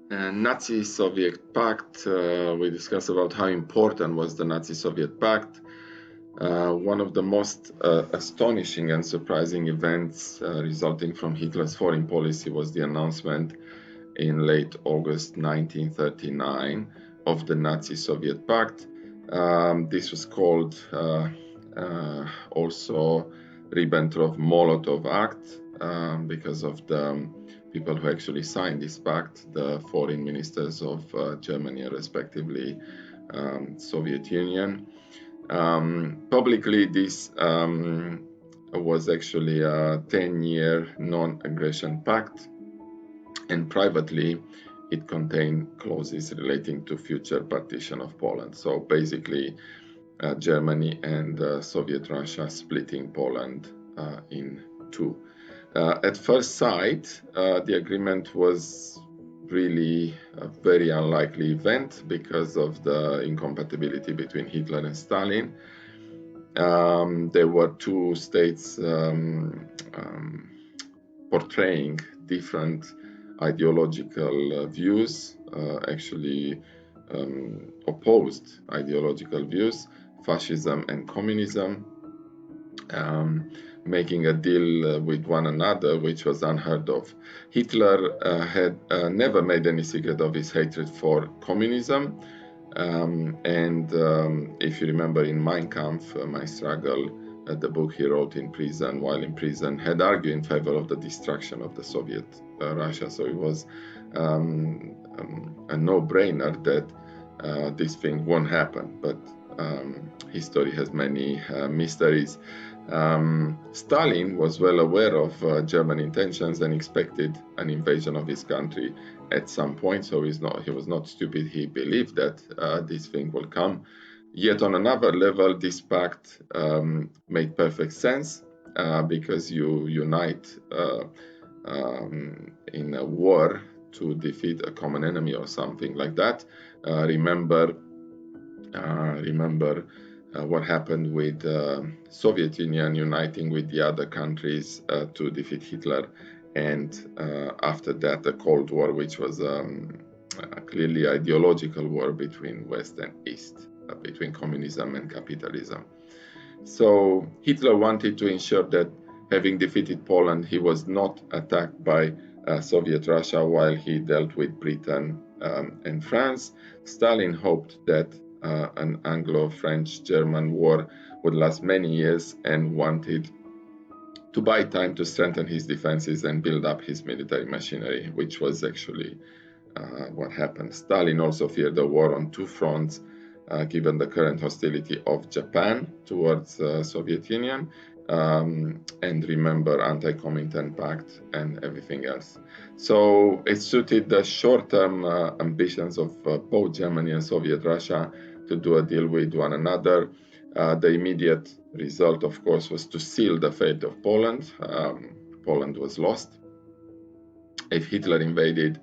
Nazi-Soviet Pact. We discussed about how important was the Nazi-Soviet Pact. One of the most astonishing and surprising events resulting from Hitler's foreign policy was the announcement in late August 1939 of the Nazi-Soviet Pact. This was called also Ribbentrop Pact because of the people who actually signed this pact, the foreign ministers of Germany and respectively Soviet Union. Publicly, this was actually a 10-year non-aggression pact, and privately it contained clauses relating to future partition of Poland. So basically Germany and Soviet Russia splitting Poland in two. At first sight, the agreement was really a very unlikely event because of the incompatibility between Hitler and Stalin. There were two states portraying different ideological views, actually opposed ideological views, fascism and communism, making a deal with one another, which was unheard of. Hitler had never made any secret of his hatred for communism. If you remember in Mein Kampf, My Struggle, the book he wrote in prison, while in prison, had argued in favor of the destruction of the Soviet Russia. So it was a no-brainer that this thing won't happen. But history has many mysteries. Stalin was well aware of German intentions and expected an invasion of his country at some point, so he was not stupid. He believed that this thing will come. Yet on another level, this pact made perfect sense because you unite in a war to defeat a common enemy or something like that. Remember what happened with the Soviet Union uniting with the other countries to defeat Hitler, and after that the Cold War, which was a clearly ideological war between West and East, between communism and capitalism. So Hitler wanted to ensure that, having defeated Poland, he was not attacked by Soviet Russia while he dealt with Britain and France. Stalin hoped that an Anglo-French-German war would last many years and wanted to buy time to strengthen his defenses and build up his military machinery, which was actually what happened. Stalin also feared a war on two fronts, given the current hostility of Japan towards the Soviet Union, and remember Anti-Comintern Pact and everything else. So it suited the short-term ambitions of both Germany and Soviet Russia to do a deal with one another. The immediate result, of course, was to seal the fate of Poland. Poland was lost. If Hitler invaded,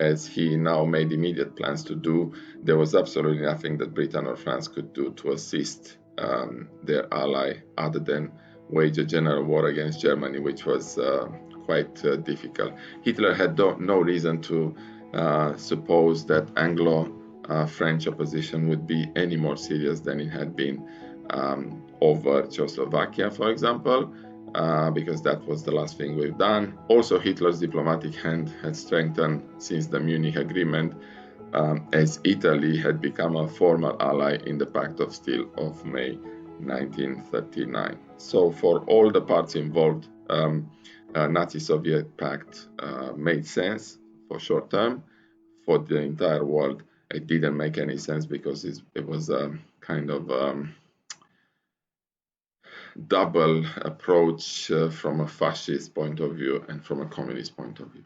as he now made immediate plans to do, there was absolutely nothing that Britain or France could do to assist their ally other than wage a general war against Germany, which was quite difficult. Hitler had no reason to suppose that Anglo-French opposition would be any more serious than it had been over Czechoslovakia, for example, because that was the last thing we've done. Also, Hitler's diplomatic hand had strengthened since the Munich Agreement, as Italy had become a formal ally in the Pact of Steel of May 1939. So for all the parts involved, Nazi-Soviet Pact made sense for short term. For the entire world, it didn't make any sense because it was a kind of double approach from a fascist point of view and from a communist point of view.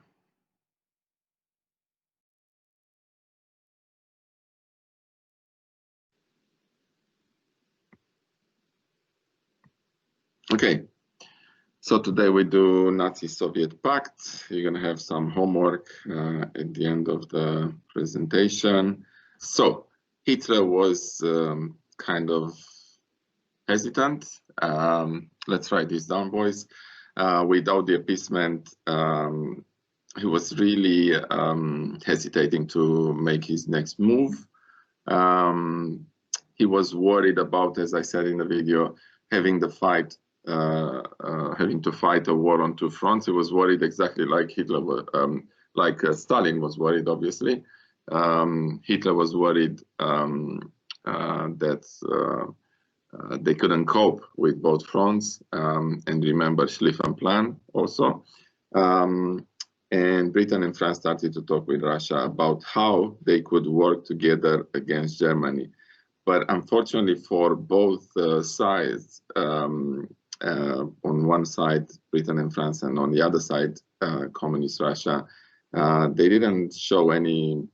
Okay, so today we do Nazi-Soviet Pact. You're going to have some homework at the end of the presentation. So Hitler was kind of hesitant. Let's write this down, boys. Without the appeasement, he was really hesitating to make his next move. He was worried about, as I said in the video, having to fight a war on two fronts. He was worried exactly like Hitler, Stalin was worried, obviously. Hitler was worried that they couldn't cope with both fronts, and remember Schlieffen Plan also. And Britain and France started to talk with Russia about how they could work together against Germany. But unfortunately for both sides, on one side, Britain and France, and on the other side, communist Russia, they didn't show any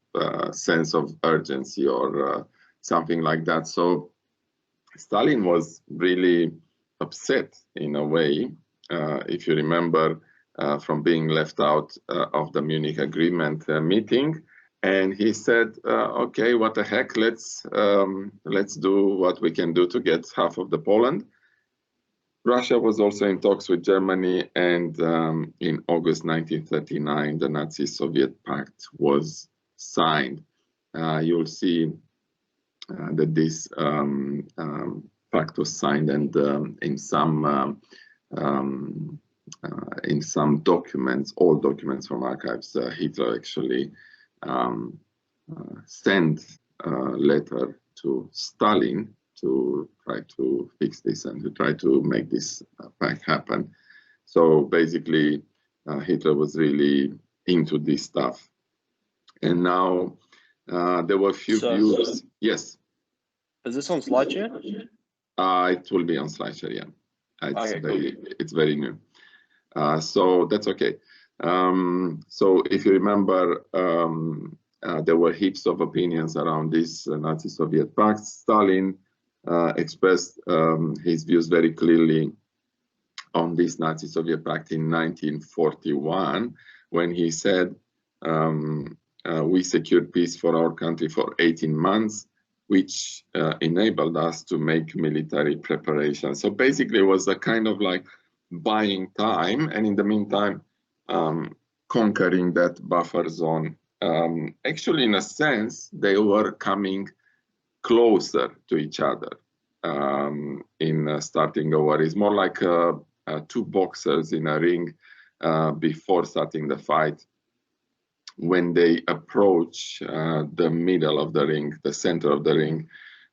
sense of urgency or something like that. So Stalin was really upset in a way, if you remember, from being left out of the Munich Agreement meeting. And he said, okay, what the heck, let's do what we can do to get half of the Poland. Russia was also in talks with Germany, and in August 1939, the Nazi-Soviet Pact was signed. You'll see that this pact was signed, and in some documents, old documents from archives, Hitler actually sent a letter to Stalin to try to fix this and to try to make this pact happen. So basically, Hitler was really into this stuff. And now there were a few views. Yes. Is this on SlideShare? It will be on SlideShare, yeah. It's very new. So that's okay. So if you remember, there were heaps of opinions around this Nazi-Soviet pact. Stalin expressed his views very clearly on this Nazi-Soviet pact in 1941, when he said, we secured peace for our country for 18 months, which enabled us to make military preparations. So basically it was a kind of like buying time, and in the meantime, conquering that buffer zone. Actually, in a sense, they were coming closer to each other in starting a war. It's more like two boxers in a ring before starting the fight. When they approach the middle of the ring, the center of the ring,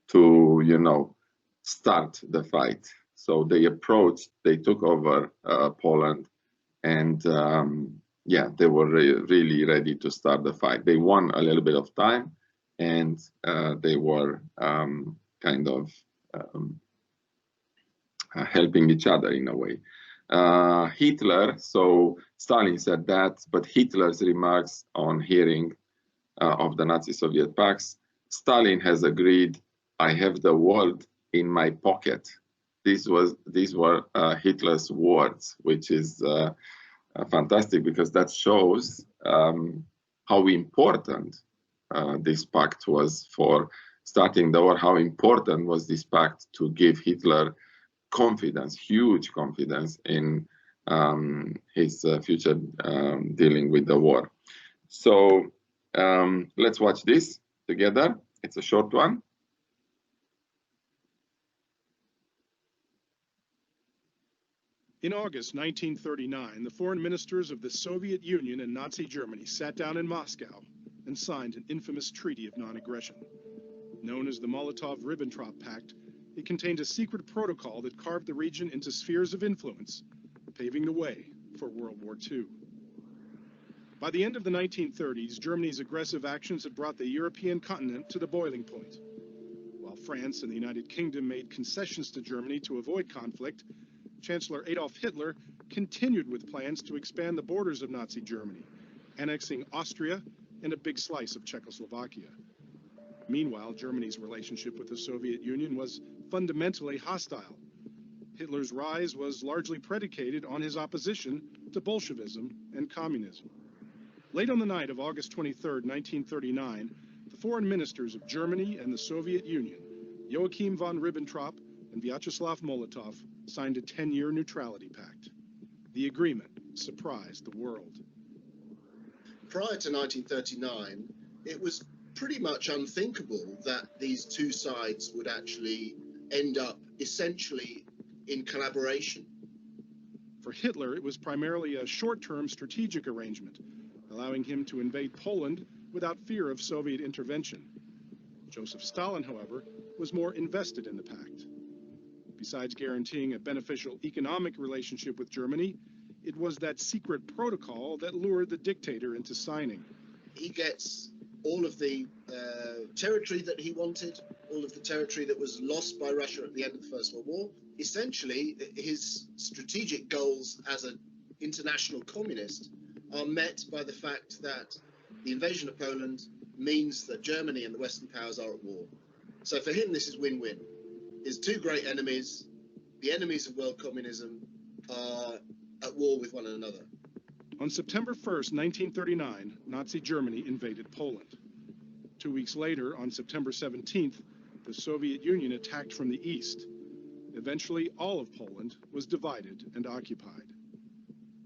to, you know, start the fight. So they approached, they took over Poland, and yeah, they were really ready to start the fight. They won a little bit of time, and they were kind of helping each other in a way. Hitler, so Stalin said that, but Hitler's remarks on hearing of the Nazi-Soviet pacts, Stalin has agreed, I have the world in my pocket. These were Hitler's words, which is fantastic, because that shows how important this pact was for starting the war, how important was this pact to give Hitler confidence, huge confidence in his future dealing with the war. So let's watch this together. It's a short one. In August 1939, the foreign ministers of the Soviet Union and Nazi Germany sat down in Moscow and signed an infamous treaty of non-aggression. Known as the Molotov-Ribbentrop Pact, it contained a secret protocol that carved the region into spheres of influence, paving the way for World War II. By the end of the 1930s, Germany's aggressive actions had brought the European continent to the boiling point. While France and the United Kingdom made concessions to Germany to avoid conflict, Chancellor Adolf Hitler continued with plans to expand the borders of Nazi Germany, annexing Austria and a big slice of Czechoslovakia. Meanwhile, Germany's relationship with the Soviet Union was fundamentally hostile. Hitler's rise was largely predicated on his opposition to Bolshevism and communism. Late on the night of August 23, 1939, the foreign ministers of Germany and the Soviet Union, Joachim von Ribbentrop and Vyacheslav Molotov, signed a 10-year neutrality pact. The agreement surprised the world. prior to 1939, it was pretty much unthinkable that these two sides would actually end up essentially in collaboration. For Hitler, it was primarily a short-term strategic arrangement, allowing him to invade Poland without fear of Soviet intervention. Joseph Stalin, however, was more invested in the pact. Besides guaranteeing a beneficial economic relationship with Germany, it was that secret protocol that lured the dictator into signing. He gets all of the territory that he wanted, all of the territory that was lost by Russia at the end of the First World War. Essentially, his strategic goals as an international communist are met by the fact that the invasion of Poland means that Germany and the Western powers are at war. So for him, this is win-win. His two great enemies, the enemies of world communism, are at war with one another. On September 1st, 1939, Nazi Germany invaded Poland. 2 weeks later, on September 17th, the Soviet Union attacked from the east. Eventually, all of Poland was divided and occupied.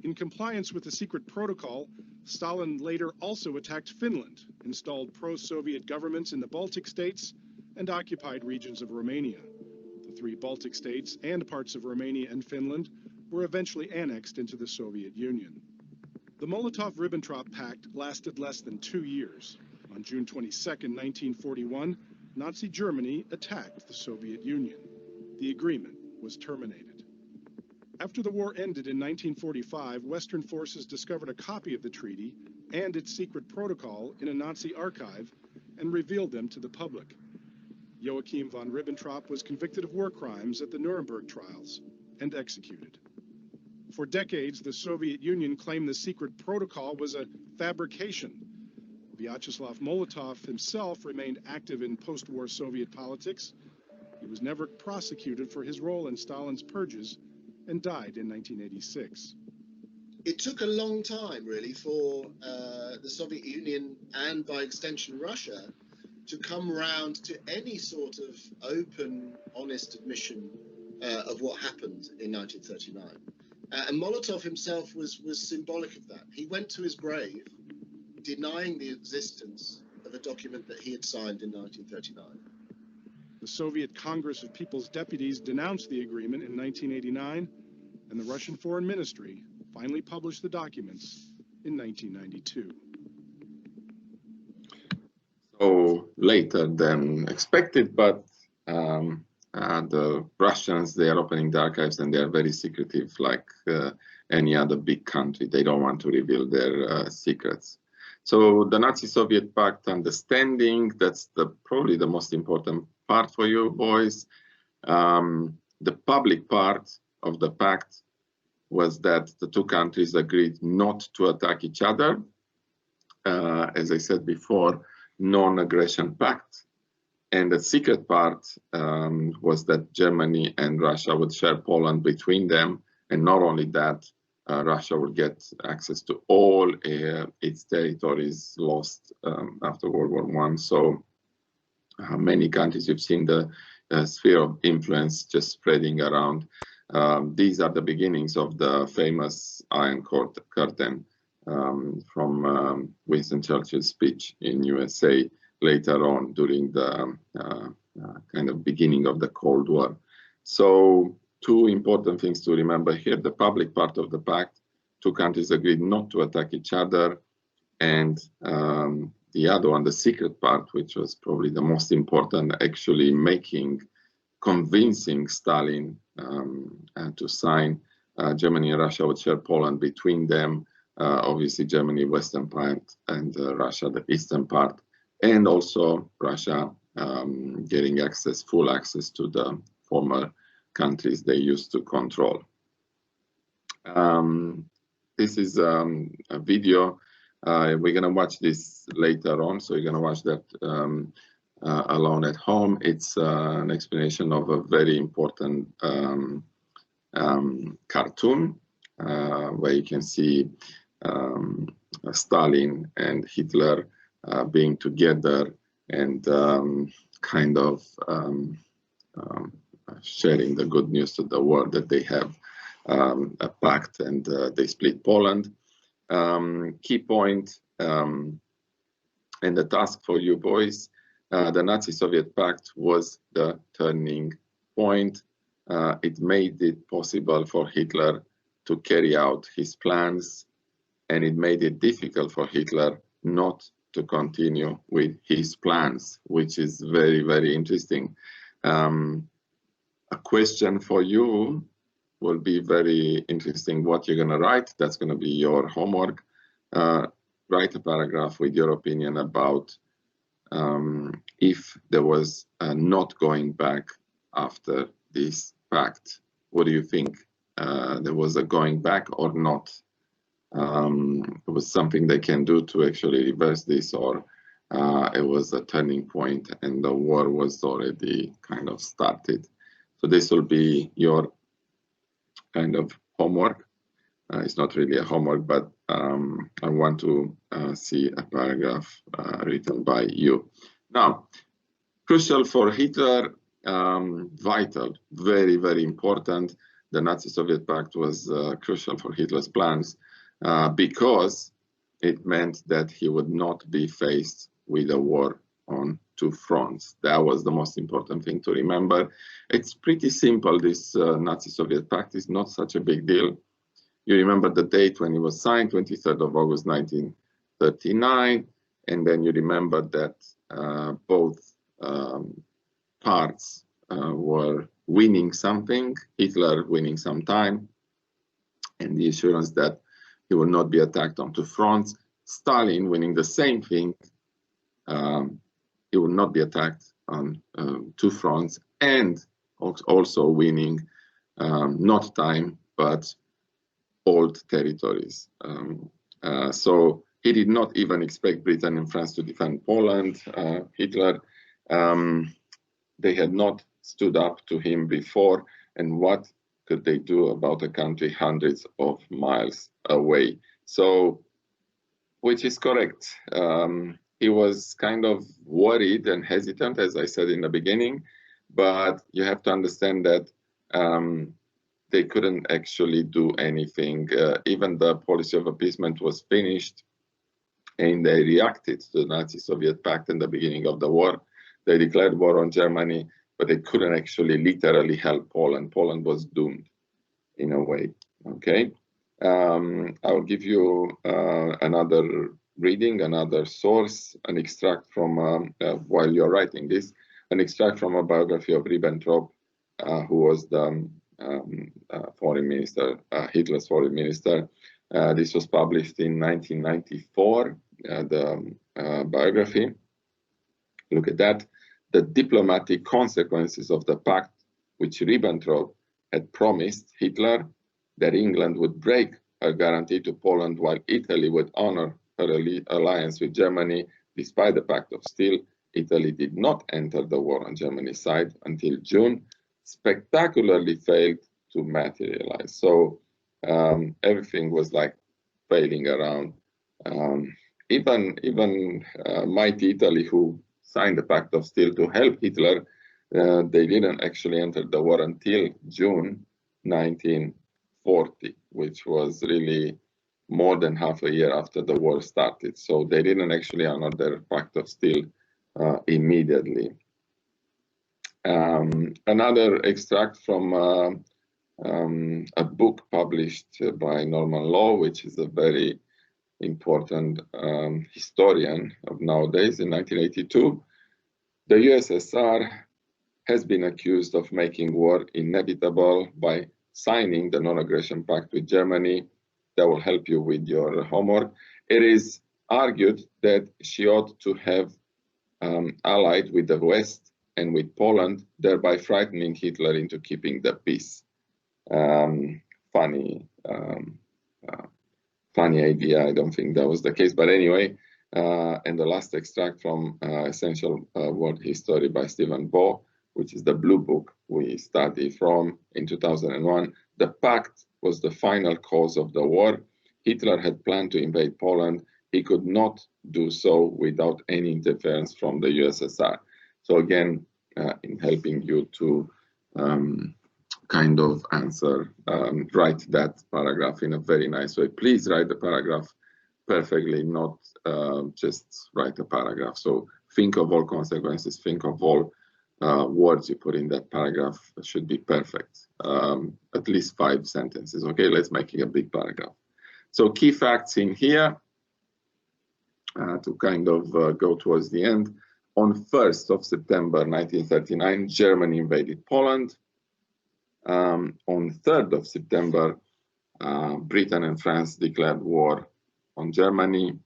In compliance with the secret protocol, Stalin later also attacked Finland, installed pro-Soviet governments in the Baltic states, and occupied regions of Romania. The three Baltic states and parts of Romania and Finland were eventually annexed into the Soviet Union. The Molotov-Ribbentrop Pact lasted less than 2 years. On June 22, 1941, Nazi Germany attacked the Soviet Union. The agreement was terminated. After the war ended in 1945, Western forces discovered a copy of the treaty and its secret protocol in a Nazi archive and revealed them to the public. Joachim von Ribbentrop was convicted of war crimes at the Nuremberg trials and executed. For decades, the Soviet Union claimed the secret protocol was a fabrication. Vyacheslav Molotov himself remained active in post-war Soviet politics. He was never prosecuted for his role in Stalin's purges and died in 1986. It took a long time, really, for the Soviet Union and, by extension, Russia, to come round to any sort of open, honest admission of what happened in 1939. And Molotov himself was symbolic of that. He went to his grave denying the existence of a document that he had signed in 1939. The Soviet Congress of People's Deputies denounced the agreement in 1989, and the Russian Foreign Ministry finally published the documents in 1992. So later than expected, but the Russians, they are opening the archives and they are very secretive, like any other big country. They don't want to reveal their secrets. So the Nazi-Soviet Pact understanding, that's probably the most important part for you boys. The public part of the pact was that the two countries agreed not to attack each other. As I said before, non-aggression pact. And the secret part was that Germany and Russia would share Poland between them. And not only that, Russia would get access to all its territories lost after World War I. So many countries, you've seen the sphere of influence just spreading around. These are the beginnings of the famous Iron Curtain from Winston Churchill's speech in USA later on during the kind of beginning of the Cold War. So two important things to remember here. The public part of the pact, two countries agreed not to attack each other. And the other one, the secret part, which was probably the most important, actually convincing Stalin to sign. Germany and Russia would share Poland between them. Obviously, Germany, western part, and Russia, the eastern part. And also Russia getting full access to the former countries they used to control. This is a video. We're going to watch this later on, so you're going to watch that alone at home. It's an explanation of a very important cartoon where you can see Stalin and Hitler being together and kind of sharing the good news to the world that they have a pact and they split Poland. Key point And the task for you boys, the Nazi-Soviet Pact was the turning point. It made it possible for Hitler to carry out his plans, and it made it difficult for Hitler not to continue with his plans, which is very, very interesting. A question for you will be very interesting what you're going to write. That's going to be your homework. Write a paragraph with your opinion about if there was not going back after this pact. What do you think? There was a going back or not? It was something they can do to actually reverse this, or it was a turning point and the war was already kind of started. So this will be your kind of homework. It's not really a homework, but I want to see a paragraph written by you. Now, crucial for Hitler, vital, very, very important. The Nazi-Soviet Pact was crucial for Hitler's plans because it meant that he would not be faced with a war on two fronts. That was the most important thing to remember. It's pretty simple. This Nazi-Soviet Pact is not such a big deal. You remember the date when it was signed, 23rd of August 1939, and then you remember that both parts were winning something, Hitler winning some time, and the assurance that he will not be attacked on two fronts, Stalin winning the same thing, he will not be attacked on two fronts, and also winning not time, but old territories. So he did not even expect Britain and France to defend Poland, Hitler. They had not stood up to him before, and what could they do about a country hundreds of miles away? So, which is correct. He was kind of worried and hesitant, as I said in the beginning, but you have to understand that they couldn't actually do anything. Even the policy of appeasement was finished, and they reacted to the Nazi-Soviet Pact in the beginning of the war. They declared war on Germany, but they couldn't actually literally help Poland. Poland was doomed in a way, okay? I'll give you another reading, another source, an extract from, while you're writing this, an extract from a biography of Ribbentrop, who was the foreign minister, Hitler's foreign minister. This was published in 1994, the biography. Look at that. The diplomatic consequences of the pact, which Ribbentrop had promised Hitler, that England would break her guarantee to Poland while Italy would honor her alliance with Germany. Despite the Pact of Steel, Italy did not enter the war on Germany's side until June, spectacularly failed to materialize. So everything was like failing around. Even mighty Italy, who signed the Pact of Steel to help Hitler, they didn't actually enter the war until June 1940, which was really more than half a year after the war started. So they didn't actually honor their Pact of Steel immediately. Another extract from a book published by Norman Law, which is a very important historian of nowadays. In 1982, the USSR has been accused of making war inevitable by signing the non-aggression pact with Germany. That will help you with your homework. It is argued that she ought to have allied with the West and with Poland, thereby frightening Hitler into keeping the peace. Funny idea. I don't think that was the case, but anyway. And the last extract from Essential World History by Stephen Baugh, which is the blue book we study from in 2001. The pact was the final cause of the war. Hitler had planned to invade Poland. He could not do so without any interference from the USSR. So again, in helping you to kind of answer, write that paragraph in a very nice way. Please write the paragraph perfectly, not just write a paragraph. So think of all consequences, think of all words you put in that paragraph. Should be perfect. At least 5 sentences. Okay, let's make it a big paragraph. So key facts in here to kind of go towards the end. On 1st of September 1939, Germany invaded Poland. On 3rd of September, Britain and France declared war on Germany.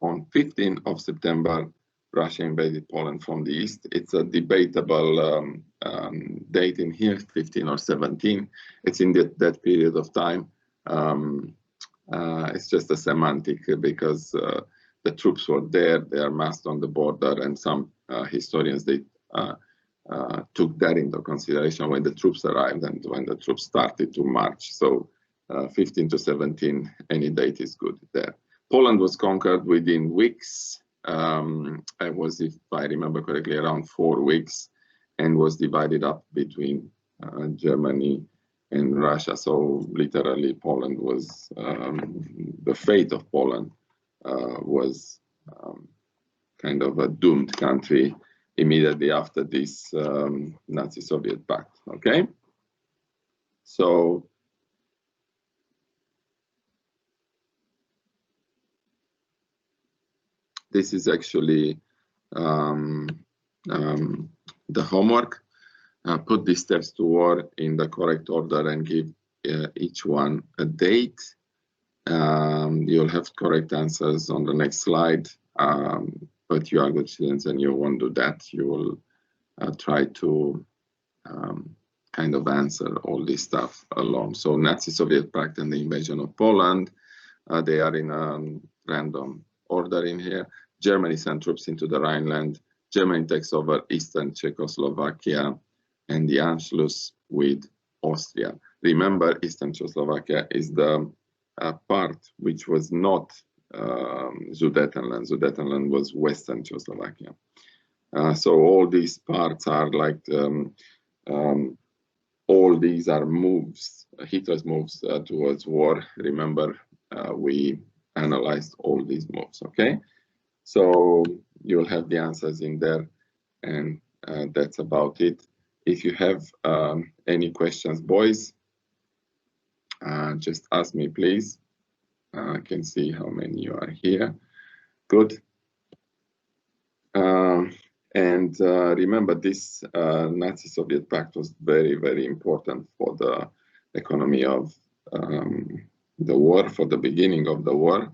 On 15th of September, Russia invaded Poland from the east. It's a debatable date in here, 15 or 17. It's in that period of time. It's just a semantic because the troops were there, they are massed on the border, and some historians, they took that into consideration when the troops arrived and when the troops started to march. So 15 to 17, any date is good there. Poland was conquered within weeks. It was, if I remember correctly, around 4 weeks, and was divided up between Germany and Russia. So literally Poland was, the fate of Poland was kind of a doomed country immediately after this Nazi-Soviet pact, okay? So this is actually the homework. Put these steps to war in the correct order and give each one a date. You'll have correct answers on the next slide, but you are good students and you won't do that. You will try to kind of answer all this stuff alone. So Nazi-Soviet Pact and the invasion of Poland, they are in random order in here. Germany sent troops into the Rhineland. Germany takes over eastern Czechoslovakia and the Anschluss with Austria. Remember, eastern Czechoslovakia is the part which was not Sudetenland. Sudetenland was western Czechoslovakia. So all these parts are like, all these are moves, Hitler's moves towards war. Remember, we analyzed all these moves, okay? So you'll have the answers in there, and that's about it. If you have any questions, boys, just ask me, please. I can see how many you are here. Good. And remember, this Nazi-Soviet Pact was very, very important for the economy of the war, for the beginning of the war.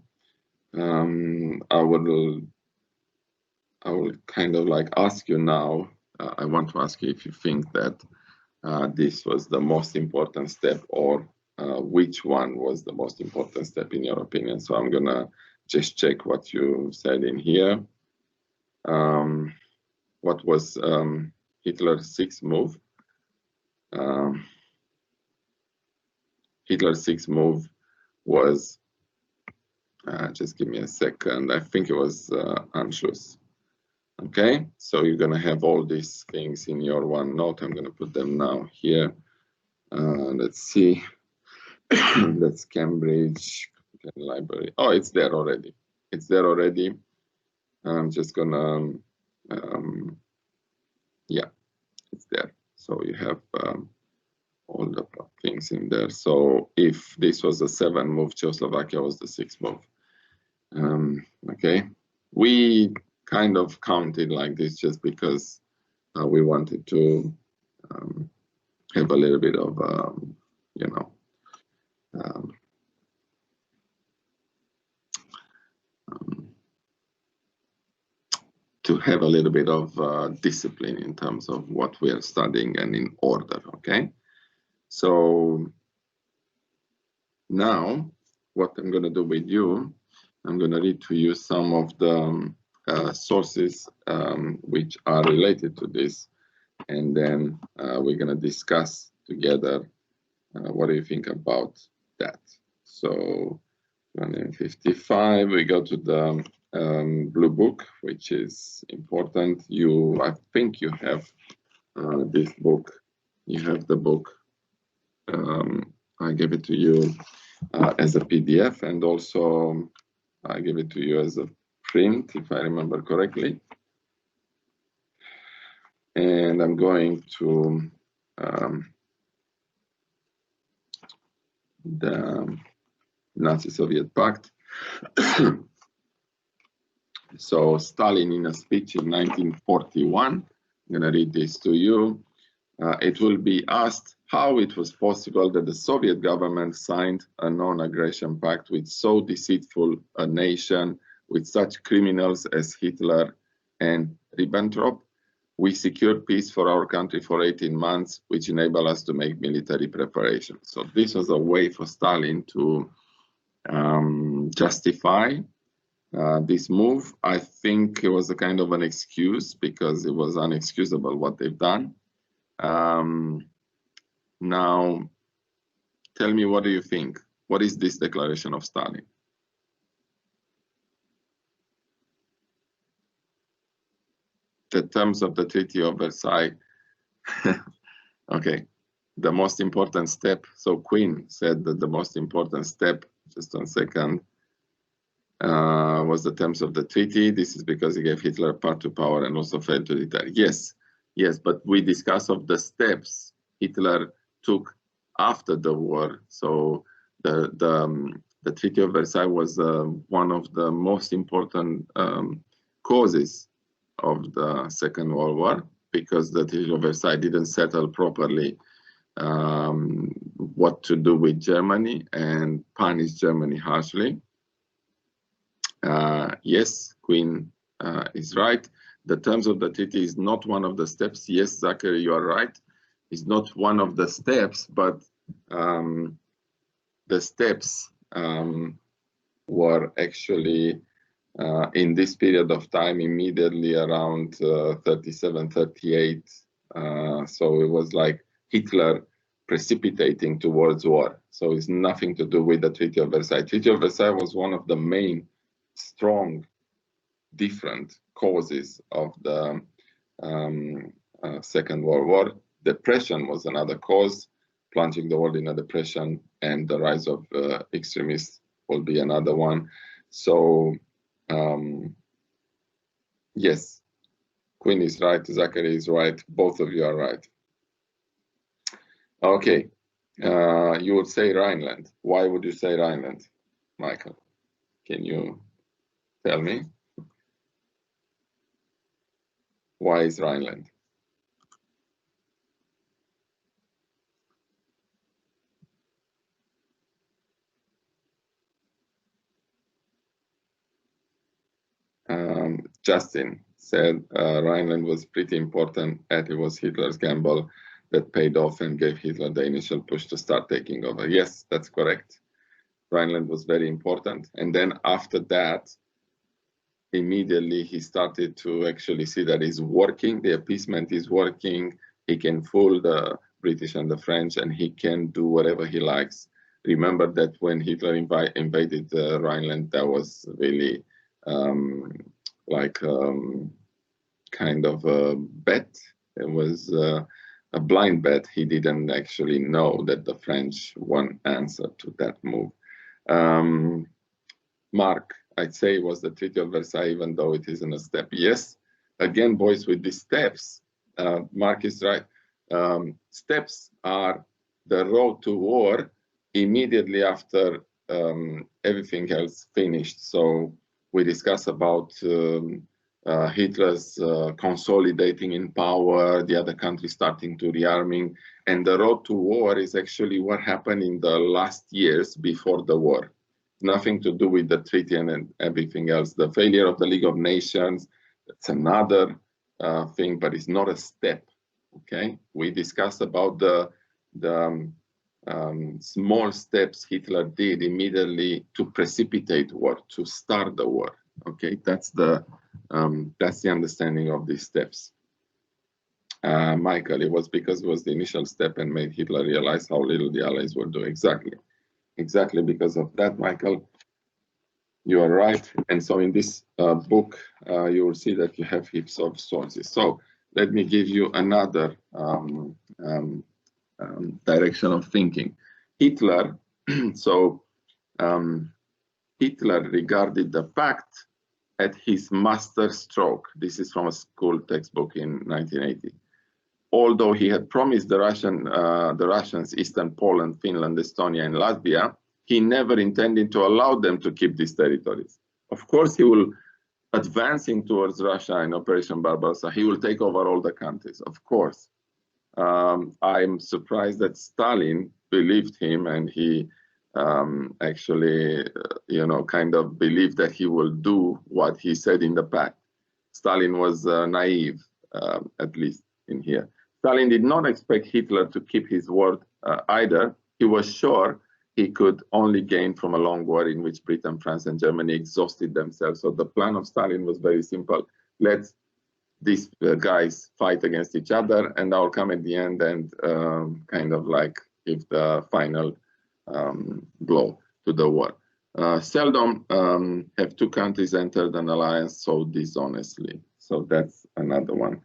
I will kind of like ask you now, I want to ask you if you think that this was the most important step, or which one was the most important step in your opinion. So I'm gonna just check what you said in here. What was Hitler's sixth move? Hitler's sixth move was, just give me a second, I think it was Anschluss. Okay, so you're gonna have all these things in your OneNote. I'm gonna put them now here. Let's see, that's Cambridge Library. Oh, it's there already. It's there already. I'm just gonna, yeah, it's there. So you have all the things in there. So if this was the 7th move, Czechoslovakia was the 6th move. Okay, we kind of counted like this just because we wanted to have a little bit of, you know, to have a little bit of discipline in terms of what we are studying and in order, okay? So now what I'm gonna do with you, I'm gonna read to you some of the sources which are related to this, and then we're gonna discuss together what do you think about that. So 155, we go to the blue book, which is important. I think you have this book. You have the book. I gave it to you as a PDF, and also I give it to you as a print, if I remember correctly. And I'm going to the Nazi-Soviet Pact. So Stalin, in a speech in 1941, I'm going to read this to you. It will be asked how it was possible that the Soviet government signed a non-aggression pact with so deceitful a nation, with such criminals as Hitler and Ribbentrop. We secured peace for our country for 18 months, which enabled us to make military preparations. So this was a way for Stalin to justify this move. I think it was a kind of an excuse because it was unexcusable what they've done. Now, tell me, what do you think? What is this declaration of Stalin? The terms of the Treaty of Versailles. Okay, the most important step. So Quinn said that the most important step, just 1 second, was the terms of the treaty. This is because he gave Hitler a path to power and also failed to deter. Yes, yes, but we discuss of the steps Hitler took after the war. So the Treaty of Versailles was one of the most important causes of the Second World War, because the Treaty of Versailles didn't settle properly what to do with Germany and punished Germany harshly. Yes, Queen is right. The terms of the treaty is not one of the steps. Yes, Zachary, you are right. It's not one of the steps, but the steps were actually in this period of time immediately around 37, 38. So it was like Hitler precipitating towards war. So it's nothing to do with the Treaty of Versailles. Treaty of Versailles was one of the main strong different causes of the Second World War. Depression was another cause, plunging the world in a depression, and the rise of extremists will be another one. So yes, Quinn is right, Zachary is right, both of you are right. Okay, you would say Ryland. Why would you say Ryland, Michael? Can you tell me? Why is Ryland? Justin said Ryland was pretty important, and it was Hitler's gamble that paid off and gave Hitler the initial push to start taking over. Yes, that's correct. Ryland was very important. And then after that, immediately he started to actually see that it's working, the appeasement is working, he can fool the British and the French, and he can do whatever he likes. Remember that when Hitler invaded Rhineland, that was really kind of a bet. It was a blind bet. He didn't actually know that the French won answer to that move. Mark, I'd say it was the Treaty of Versailles, even though it isn't a step. Yes, again, boys, with these steps, Mark is right. Steps are the road to war immediately after everything else finished. So we discuss about Hitler's consolidating in power, the other countries starting to rearming, and the road to war is actually what happened in the last years before the war. Nothing to do with the treaty and everything else. The failure of the League of Nations, that's another thing, but it's not a step. Okay, we discussed about the small steps Hitler did immediately to precipitate war, to start the war. Okay, that's the understanding of these steps. Michael, it was because it was the initial step and made Hitler realize how little the Allies were doing. Exactly because of that, Michael. You are right. And so in this book, you will see that you have heaps of sources. So let me give you another direction of thinking. Hitler, so Hitler regarded the pact at his master stroke. This is from a school textbook in 1980. Although he had promised the Russians Eastern Poland, Finland, Estonia, and Latvia, he never intended to allow them to keep these territories. Of course, he will, advancing towards Russia in Operation Barbarossa, he will take over all the countries, of course. I'm surprised that Stalin believed him, and he actually, kind of believed that he will do what he said in the pact. Stalin was naive, at least in here. Stalin did not expect Hitler to keep his word either. He was sure he could only gain from a long war in which Britain, France, and Germany exhausted themselves. So the plan of Stalin was very simple. Let these guys fight against each other, and I'll come at the end and kind of like give the final blow to the war. Seldom have two countries entered an alliance so dishonestly. So that's another one.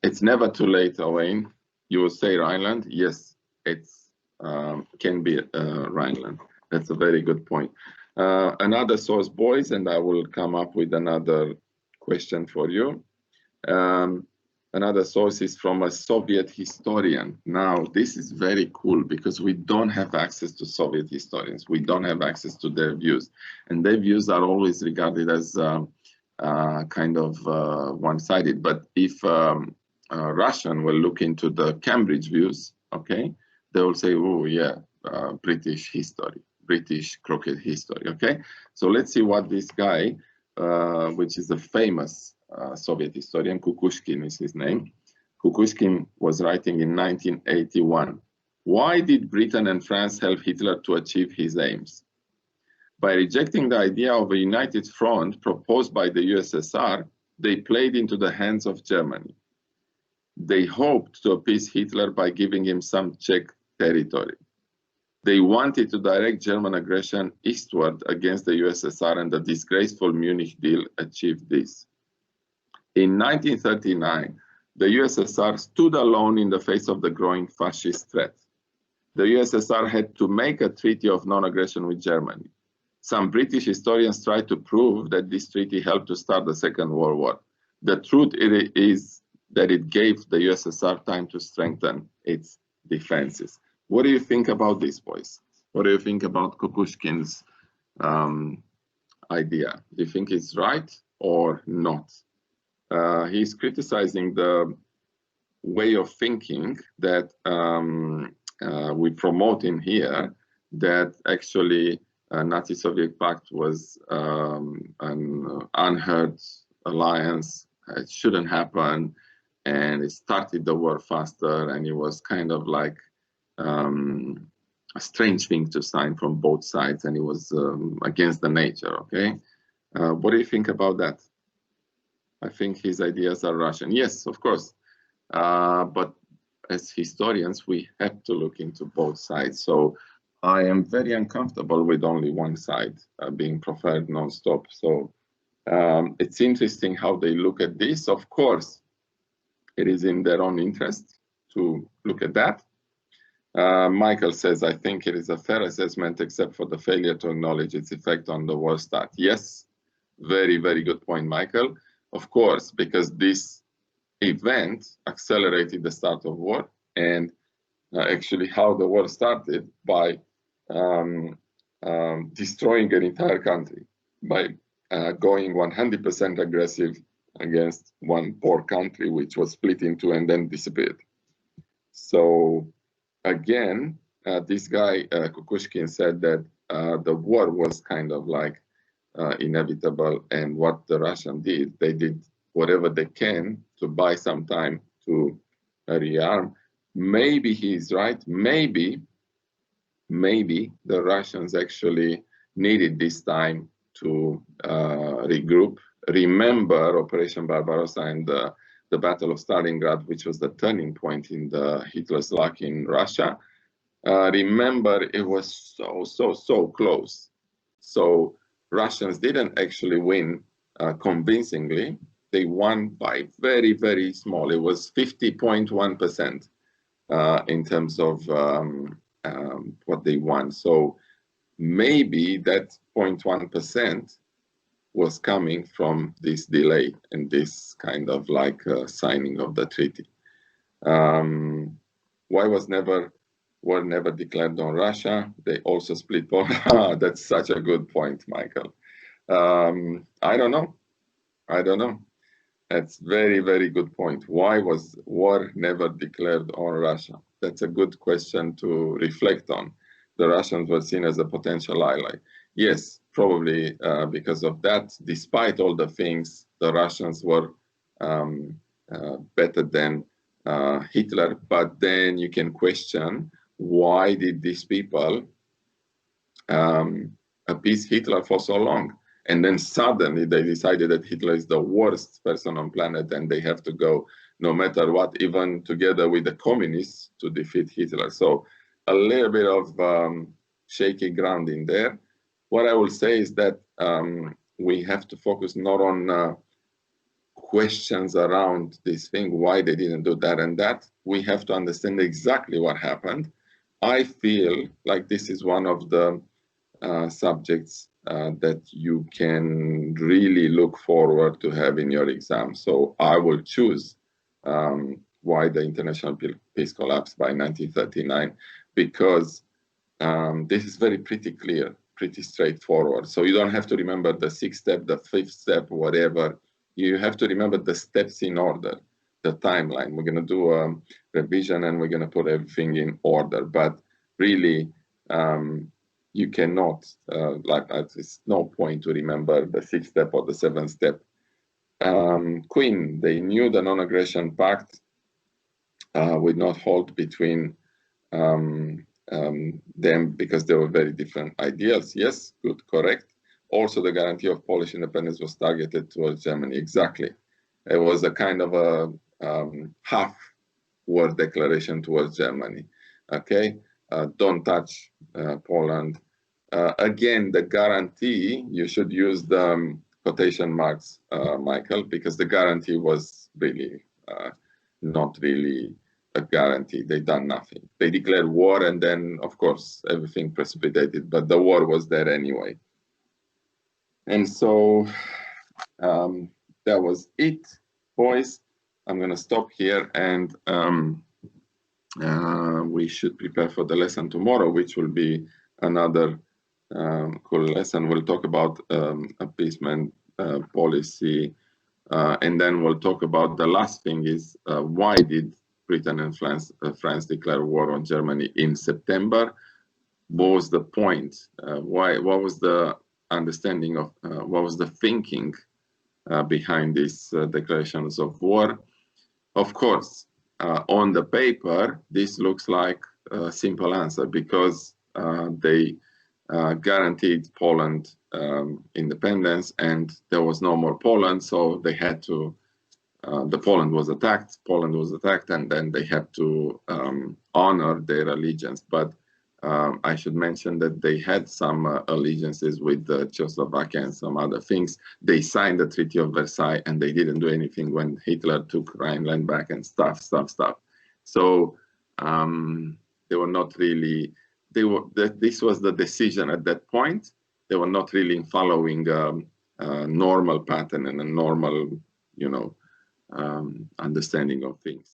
It's never too late, Owain. You will say Ryland. Yes, it's can be Ryland. That's a very good point. Another source, boys, and I will come up with another question for you. Another source is from a Soviet historian. Now, this is very cool because we don't have access to Soviet historians. We don't have access to their views. And their views are always regarded as kind of one-sided. But if Russian will look into the Cambridge views, okay, they will say, oh, yeah, British history, British crooked history, okay? So let's see what this guy, which is a famous Soviet historian, Kukushkin is his name. Kukushkin was writing in 1981. Why did Britain and France help Hitler to achieve his aims? By rejecting the idea of a united front proposed by the USSR, they played into the hands of Germany. They hoped to appease Hitler by giving him some Czech territory. They wanted to direct German aggression eastward against the USSR, and the disgraceful Munich deal achieved this. In 1939, the USSR stood alone in the face of the growing fascist threat. The USSR had to make a treaty of non-aggression with Germany. Some British historians tried to prove that this treaty helped to start the Second World War. The truth is that it gave the USSR time to strengthen its defenses. What do you think about this, boys? What do you think about Kukushkin's idea? Do you think it's right or not? He's criticizing the way of thinking that we promote in here, that actually Nazi-Soviet Pact was an unheard alliance. It shouldn't happen, and it started the war faster, and it was kind of like a strange thing to sign from both sides, and it was against the nature, okay? What do you think about that? I think his ideas are Russian. Yes, of course. But as historians, we have to look into both sides. So I am very uncomfortable with only one side being preferred non-stop. So it's interesting how they look at this. Of course, it is in their own interest to look at that. Michael says, I think it is a fair assessment, except for the failure to acknowledge its effect on the war start. Yes, very, very good point, Michael. Of course, because this event accelerated the start of war, and actually how the war started by destroying an entire country, by going 100% aggressive against one poor country, which was split in two and then disappeared. So again, this guy, Kukushkin, said that the war was kind of like inevitable, and what the Russians did, they did whatever they can to buy some time to rearm. Maybe he's right. Maybe the Russians actually needed this time to regroup. Remember Operation Barbarossa and the Battle of Stalingrad, which was the turning point in Hitler's luck in Russia. Remember, it was so close. So Russians didn't actually win convincingly. They won by very, very small. It was 50.1% in terms of what they won. So maybe that 0.1% was coming from this delay and this kind of like signing of the treaty. Why were never declared on Russia? They also split Poland. That's such a good point, Michael. I don't know. I don't know. That's very, very good point. Why was war never declared on Russia? That's a good question to reflect on. The Russians were seen as a potential ally. Yes, probably because of that, despite all the things, the Russians were better than Hitler. But then you can question, why did these people appease Hitler for so long? And then suddenly they decided that Hitler is the worst person on planet and they have to go no matter what, even together with the communists to defeat Hitler. So a little bit of shaky ground in there. What I will say is that we have to focus not on questions around this thing, why they didn't do that and that. We have to understand exactly what happened. I feel like this is one of the subjects that you can really look forward to have in your exam. So I will choose why the international peace collapsed by 1939, because this is pretty clear, pretty straightforward. So you don't have to remember the 6th step, the 5th step, whatever. You have to remember the steps in order, the timeline. We're going to do a revision and we're going to put everything in order. But really, you cannot, it's no point to remember the 6th step or the 7th step. Queen, they knew the non-aggression pact would not hold between them because they were very different ideals. Yes, good, correct. Also, the guarantee of Polish independence was targeted towards Germany. Exactly. It was a kind of a half-word declaration towards Germany. Okay, don't touch Poland. Again, the guarantee, you should use the quotation marks, Michael, because the guarantee was really not really a guarantee. They done nothing. They declared war and then, of course, everything precipitated, but the war was there anyway. And so that was it, boys. I'm going to stop here and we should prepare for the lesson tomorrow, which will be another cool lesson. We'll talk about appeasement policy, and then we'll talk about the last thing is why did Britain and France declare war on Germany in September? What was the point? What was the understanding of, what was the thinking behind these declarations of war? Of course, on the paper, this looks like a simple answer because they guaranteed Poland independence and there was no more Poland, so they had to, Poland was attacked, and then they had to honor their allegiance. But I should mention that they had some allegiances with Czechoslovakia and some other things. They signed the Treaty of Versailles and they didn't do anything when Hitler took Ryland back and stuff. So they were not really, this was the decision at that point. They were not really following a normal pattern and a normal, understanding of things.